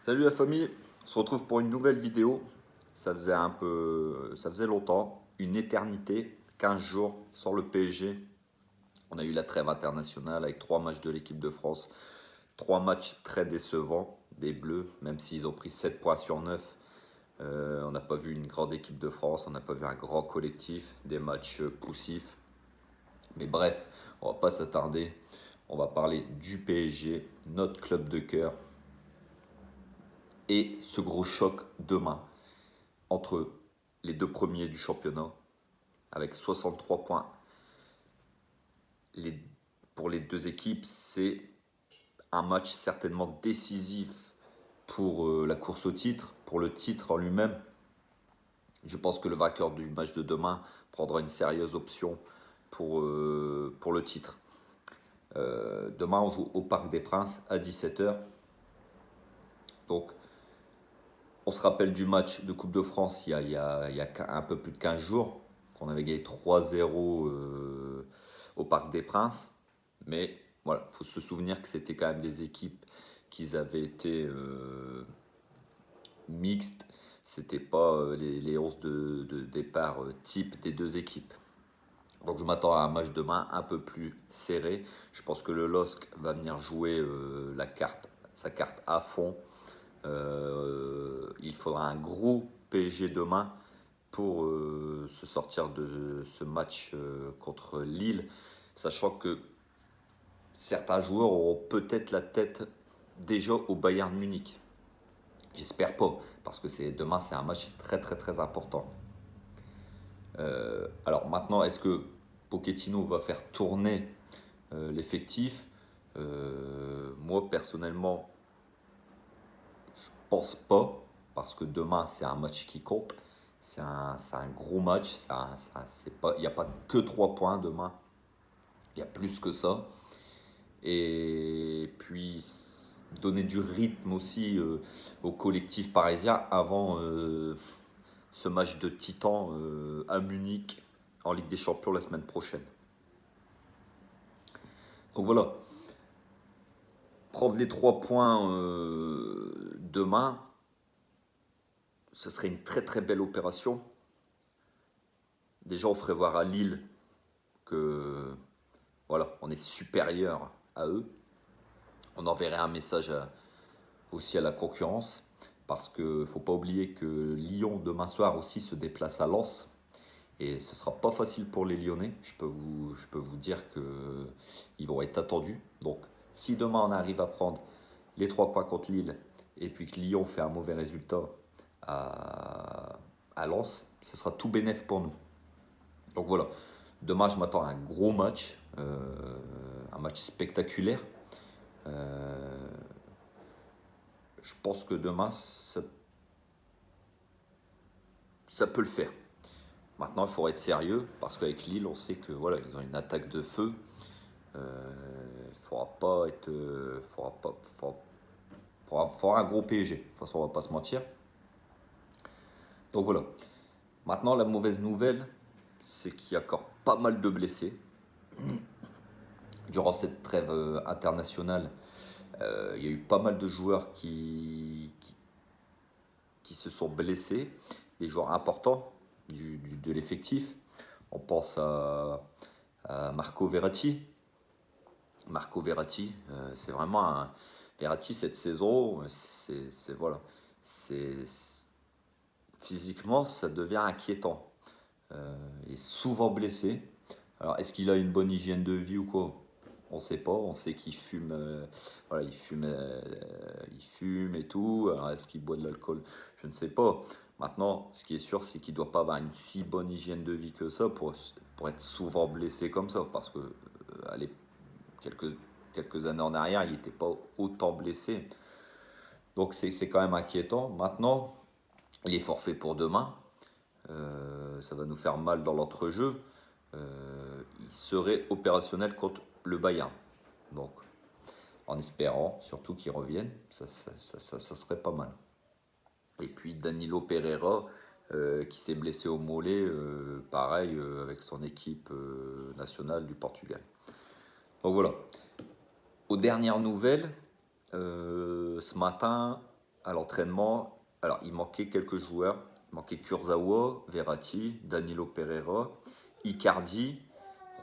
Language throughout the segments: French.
Salut la famille, on se retrouve pour une nouvelle vidéo. Ça faisait longtemps, une éternité, 15 jours sans le PSG. On a eu la trêve internationale avec 3 matchs de l'équipe de France, 3 matchs très décevants des Bleus, même s'ils ont pris 7 points sur 9. On n'a pas vu une grande équipe de France, on n'a pas vu un grand collectif, des matchs poussifs. Mais bref, on va pas s'attarder. On va parler du PSG, notre club de cœur, et ce gros choc demain entre les deux premiers du championnat avec 63 points. Pour les deux équipes, c'est un match certainement décisif pour la course au titre, pour le titre en lui-même. Je pense que le vainqueur du match de demain prendra une sérieuse option pour le titre. Demain, on joue au Parc des Princes à 17h. Donc, on se rappelle du match de Coupe de France il y a un peu plus de 15 jours, qu'on avait gagné 3-0 au Parc des Princes. Mais voilà, il faut se souvenir que c'était quand même des équipes qui avaient été mixtes. C'était pas les 11 de départ type des deux équipes. Donc je m'attends à un match demain un peu plus serré. Je pense que le LOSC va venir jouer sa carte à fond. Il faudra un gros PSG demain pour se sortir de ce match contre Lille, sachant que certains joueurs auront peut-être la tête déjà au Bayern Munich. J'espère pas, parce que demain c'est un match très très très important. Alors maintenant, est-ce que Pochettino va faire tourner l'effectif? Moi personnellement, je pense pas, parce que demain c'est un match qui compte. C'est un gros match. Il n'y a pas que 3 points demain. Il y a plus que ça. Et puis donner du rythme aussi au collectif parisien avant ce match de titan à Munich en Ligue des Champions la semaine prochaine. Donc voilà, prendre les 3 points demain, ce serait une très très belle opération. Déjà, on ferait voir à Lille que voilà, on est supérieur à eux. On enverrait un message aussi à la concurrence, parce qu'il ne faut pas oublier que Lyon demain soir aussi se déplace à Lens. Et ce ne sera pas facile pour les Lyonnais. Je peux vous dire qu'ils vont être attendus. Donc si demain on arrive à prendre les 3 points contre Lille et puis que Lyon fait un mauvais résultat à Lens, ce sera tout bénef pour nous. Donc voilà, demain je m'attends à un gros match, un match spectaculaire. Je pense que demain ça peut le faire. Maintenant, il faudra être sérieux, parce qu'avec Lille, on sait que voilà, ils ont une attaque de feu. Il faudra pas être, faudra un gros PSG. De toute façon, on va pas se mentir. Donc voilà. Maintenant, la mauvaise nouvelle, c'est qu'il y a encore pas mal de blessés. Durant cette trêve internationale, il y a eu pas mal de joueurs qui se sont blessés, des joueurs importants de l'effectif. On pense à Marco Verratti. Marco Verratti, c'est vraiment un. Verratti cette saison, voilà, c'est physiquement ça devient inquiétant. Il est souvent blessé. Alors est-ce qu'il a une bonne hygiène de vie ou quoi? On ne sait pas. On sait qu'il fume, voilà, il fume et tout. Alors est-ce qu'il boit de l'alcool? Je ne sais pas. Maintenant, ce qui est sûr, c'est qu'il ne doit pas avoir une si bonne hygiène de vie que ça pour être souvent blessé comme ça, parce que allez, quelques années en arrière, il n'était pas autant blessé. Donc c'est quand même inquiétant. Maintenant, il est forfait pour demain. Ça va nous faire mal dans l'entrejeu. Il serait opérationnel contre le Bayern. Donc, en espérant surtout qu'il revienne, ça serait pas mal. Et puis Danilo Pereira, qui s'est blessé au mollet, pareil, avec son équipe nationale du Portugal. Donc voilà. Aux dernières nouvelles, ce matin, à l'entraînement, alors il manquait quelques joueurs. Il manquait Kurzawa, Verratti, Danilo Pereira, Icardi,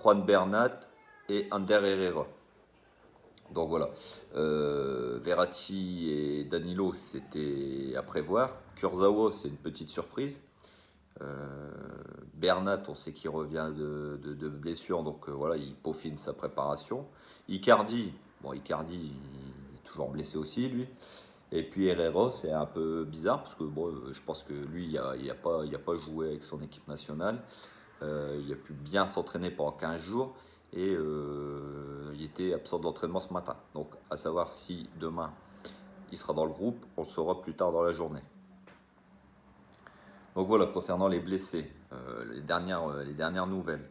Juan Bernat et Ander Herrera. Donc voilà, Verratti et Danilo, c'était à prévoir. Kurzawa, c'est une petite surprise. Euh, Bernat, on sait qu'il revient de blessure, donc voilà, il peaufine sa préparation. Icardi, bon, Icardi, il est toujours blessé aussi, lui. Et puis Herrera, c'est un peu bizarre, parce que bon, je pense que lui, il a pas joué avec son équipe nationale. Il a pu bien s'entraîner pendant 15 jours et il était absent de l'entraînement ce matin. Donc, à savoir si demain il sera dans le groupe, on le saura plus tard dans la journée. Donc voilà, concernant les blessés, les dernières nouvelles.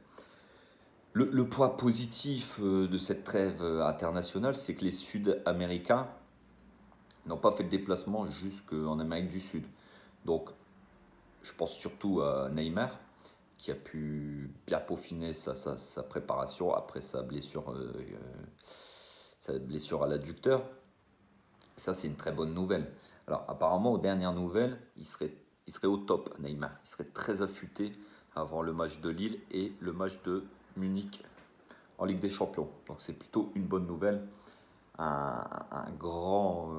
Le point positif de cette trêve internationale, c'est que les Sud-Américains n'ont pas fait de déplacement jusqu'en Amérique du Sud. Donc, je pense surtout à Neymar, qui a pu bien peaufiner sa préparation après sa blessure à l'adducteur. Ça, c'est une très bonne nouvelle. Alors, apparemment, aux dernières nouvelles, il serait au top, Neymar. Il serait très affûté avant le match de Lille et le match de Munich en Ligue des Champions. Donc, c'est plutôt une bonne nouvelle. Un grand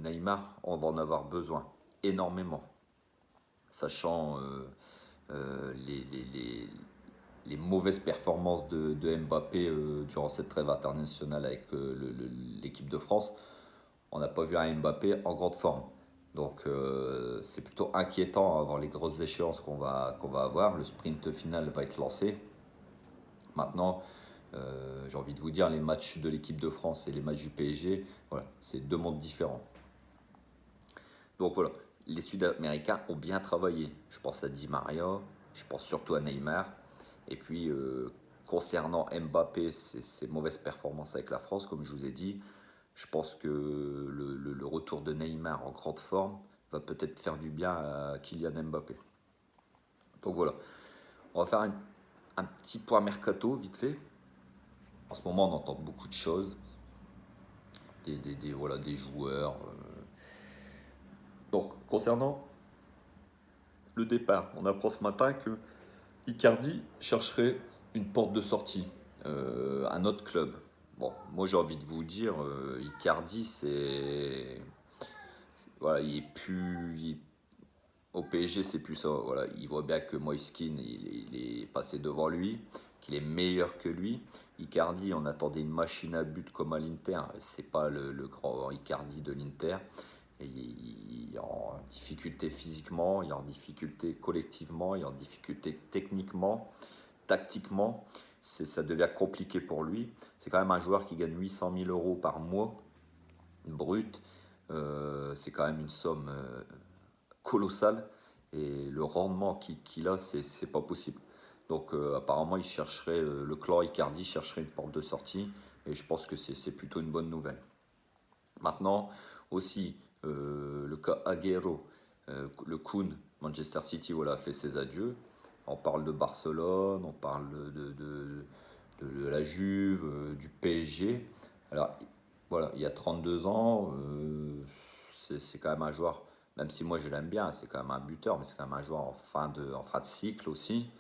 Neymar, on va en avoir besoin énormément, sachant les mauvaises performances de Mbappé durant cette trêve internationale avec l'équipe de France. On n'a pas vu un Mbappé en grande forme. Donc c'est plutôt inquiétant avant les grosses échéances qu'on va avoir. Le sprint final va être lancé. Maintenant, j'ai envie de vous dire, les matchs de l'équipe de France et les matchs du PSG, voilà, c'est deux mondes différents. Donc voilà, les Sud-Américains ont bien travaillé. Je pense à Di Maria, je pense surtout à Neymar. Et puis, concernant Mbappé, ses mauvaises performances avec la France, comme je vous ai dit, je pense que le retour de Neymar en grande forme va peut-être faire du bien à Kylian Mbappé. Donc voilà, on va faire un petit point mercato vite fait. En ce moment, on entend beaucoup de choses, voilà, des joueurs. Donc, concernant le départ, on apprend ce matin que Icardi chercherait une porte de sortie, un autre club. Bon, moi j'ai envie de vous dire, Icardi, voilà, au PSG, c'est plus ça. Voilà, il voit bien que Moïse Kean, il est passé devant lui, qu'il est meilleur que lui. Icardi, on attendait une machine à but comme à l'Inter. C'est pas le grand Icardi de l'Inter. Il est en difficulté physiquement, il est en difficulté collectivement, il est en difficulté techniquement, tactiquement. Ça devient compliqué pour lui. C'est quand même un joueur qui gagne 800 000 euros par mois, brut. C'est quand même une somme colossale. Et le rendement qu'il a, c'est pas possible. Donc apparemment, le clan Icardi chercherait une porte de sortie. Et je pense que c'est plutôt une bonne nouvelle. Maintenant, aussi, le cas Agüero, le Kun, Manchester City, voilà, a fait ses adieux. On parle de Barcelone, on parle de la Juve, du PSG. Alors, voilà, il y a 32 ans, c'est quand même un joueur, même si moi je l'aime bien, c'est quand même un buteur, mais c'est quand même un joueur en fin de cycle aussi.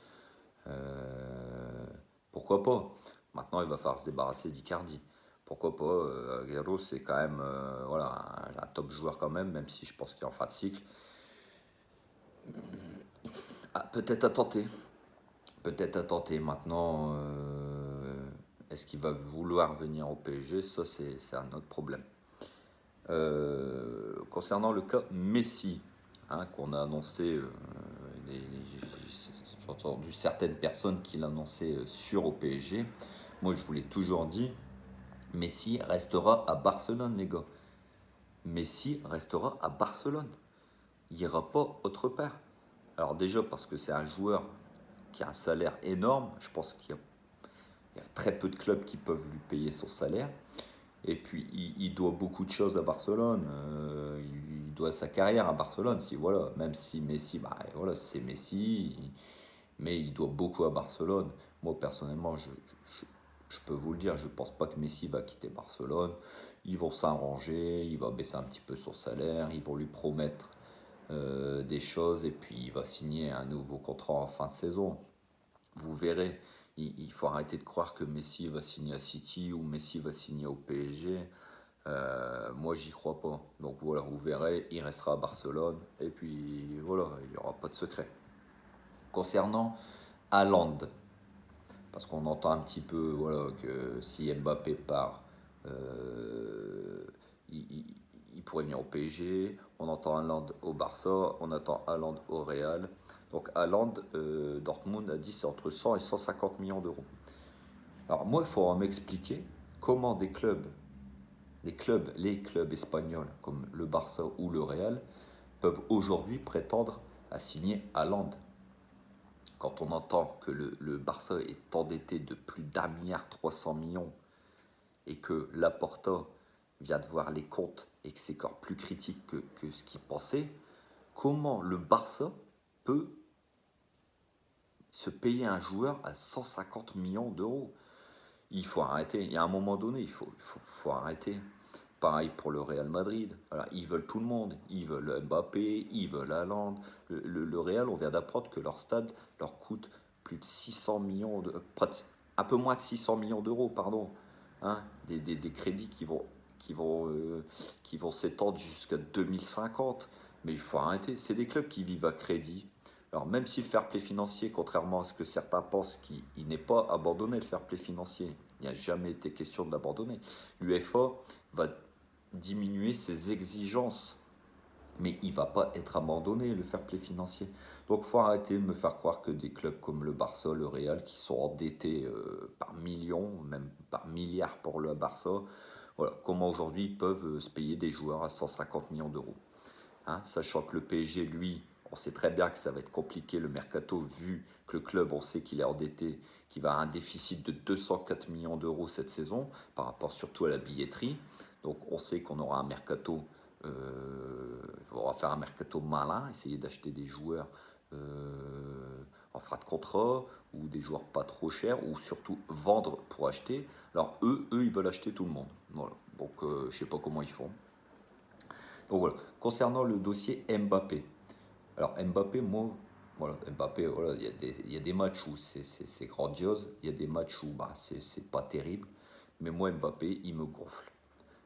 Euh, Pourquoi pas? Maintenant, il va falloir se débarrasser d'Icardi. Pourquoi pas? Agüero, c'est quand même voilà, un top joueur quand même si je pense qu'il est en fin de cycle. Ah, peut-être à tenter. Peut-être à tenter. Maintenant, est-ce qu'il va vouloir venir au PSG? Ça, c'est un autre problème. Concernant le cas Messi, hein, qu'on a annoncé, j'ai entendu certaines personnes qui l'annonçaient sur au PSG. Moi, je vous l'ai toujours dit, Messi restera à Barcelone, les gars. Messi restera à Barcelone. Il n'ira pas autre part. Alors déjà parce que c'est un joueur qui a un salaire énorme. Je pense qu'il y a très peu de clubs qui peuvent lui payer son salaire. Et puis il doit beaucoup de choses à Barcelone. Il doit sa carrière à Barcelone. Voilà, même si Messi, bah, voilà, c'est Messi, mais il doit beaucoup à Barcelone. Moi personnellement, je peux vous le dire, je ne pense pas que Messi va quitter Barcelone. Ils vont s'arranger, il va baisser un petit peu son salaire, ils vont lui promettre des choses et puis il va signer un nouveau contrat en fin de saison. Vous verrez, il faut arrêter de croire que Messi va signer à City ou Messi va signer au PSG. Moi, j'y crois pas. Donc voilà, vous verrez, il restera à Barcelone et puis voilà, il n'y aura pas de secret. Concernant Haaland, parce qu'on entend un petit peu voilà, que si Mbappé part, euh, il, il- il pourrait venir au PSG. On entend Haaland au Barça, on attend Haaland au Real. Donc Haaland, Dortmund a dit c'est entre 100 et 150 millions d'euros. Alors moi, il faut m'expliquer comment les clubs espagnols comme le Barça ou le Real peuvent aujourd'hui prétendre à signer Haaland. Quand on entend que le Barça est endetté de plus d'1,3 milliard et que Laporta vient de voir les comptes et que c'est encore plus critique que ce qu'il pensait, comment le Barça peut se payer un joueur à 150 millions d'euros? Il faut arrêter. Il y a un moment donné, il faut arrêter. Pareil pour le Real Madrid. Voilà, ils veulent tout le monde. Ils veulent Mbappé, ils veulent Haaland. Le Real, on vient d'apprendre que leur stade leur coûte plus de 600 millions, un peu moins de 600 millions d'euros, pardon. Hein, des crédits qui vont, euh, qui vont s'étendre jusqu'à 2050. Mais il faut arrêter. C'est des clubs qui vivent à crédit. Alors même si le fair play financier, contrairement à ce que certains pensent, qu'il n'est pas abandonné le fair play financier, il n'y a jamais été question de l'abandonner. L'UEFA va diminuer ses exigences, mais il ne va pas être abandonné le fair play financier. Donc il faut arrêter de me faire croire que des clubs comme le Barça, le Real, qui sont endettés par millions, même par milliards pour le Barça, voilà, comment aujourd'hui ils peuvent se payer des joueurs à 150 millions d'euros. Hein, sachant que le PSG, lui, on sait très bien que ça va être compliqué le mercato, vu que le club, on sait qu'il est endetté, qu'il va avoir un déficit de 204 millions d'euros cette saison, par rapport surtout à la billetterie. Donc on sait qu'on aura un mercato, on va faire un mercato malin, essayer d'acheter des joueurs en frais de contrat, ou des joueurs pas trop chers, ou surtout vendre pour acheter. Alors eux ils veulent acheter tout le monde. Voilà. Donc je sais pas comment ils font. Donc voilà. Concernant le dossier Mbappé. Alors Mbappé, moi, voilà, Mbappé, voilà, il y a des matchs où c'est grandiose, il y a des matchs où bah, c'est pas terrible. Mais moi, Mbappé, il me gonfle.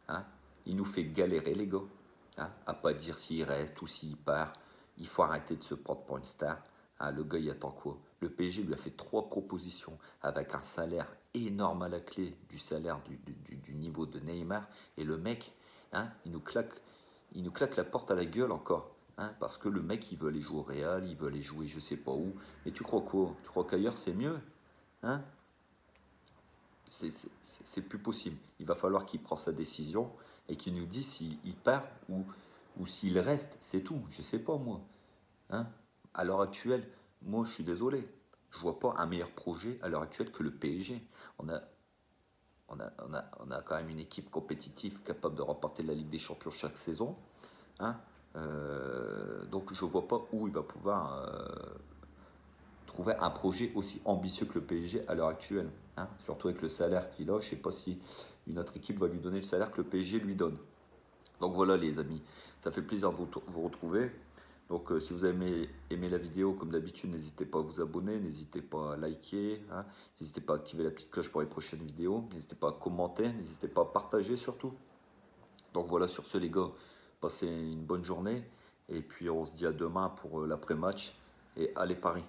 Hein. Il nous fait galérer, les gars. Hein, à pas dire s'il reste ou s'il part. Il faut arrêter de se prendre pour une star. Hein, le gars, il attend quoi? Le PSG lui a fait 3 propositions avec un salaire énorme à la clé du salaire du niveau de Neymar. Et le mec, hein, il nous claque la porte à la gueule encore. Hein, parce que le mec, il veut aller jouer au Real, il veut aller jouer je sais pas où. Mais tu crois quoi? Tu crois qu'ailleurs, c'est mieux? Hein? C'est plus possible. Il va falloir qu'il prenne sa décision et qu'il nous dise s'il part ou s'il reste. C'est tout. Je sais pas, moi. Hein? À l'heure actuelle, moi, je suis désolé. Je vois pas un meilleur projet à l'heure actuelle que le PSG. On a, on a quand même une équipe compétitive capable de remporter la Ligue des Champions chaque saison. Hein. Donc je vois pas où il va pouvoir trouver un projet aussi ambitieux que le PSG à l'heure actuelle. Hein. Surtout avec le salaire qu'il a, je sais pas si une autre équipe va lui donner le salaire que le PSG lui donne. Donc voilà les amis, ça fait plaisir de vous retrouver. Donc si vous avez aimé la vidéo, comme d'habitude, n'hésitez pas à vous abonner, n'hésitez pas à liker, hein, n'hésitez pas à activer la petite cloche pour les prochaines vidéos, n'hésitez pas à commenter, n'hésitez pas à partager surtout. Donc voilà, sur ce les gars, passez une bonne journée et puis on se dit à demain pour l'après-match et allez Paris.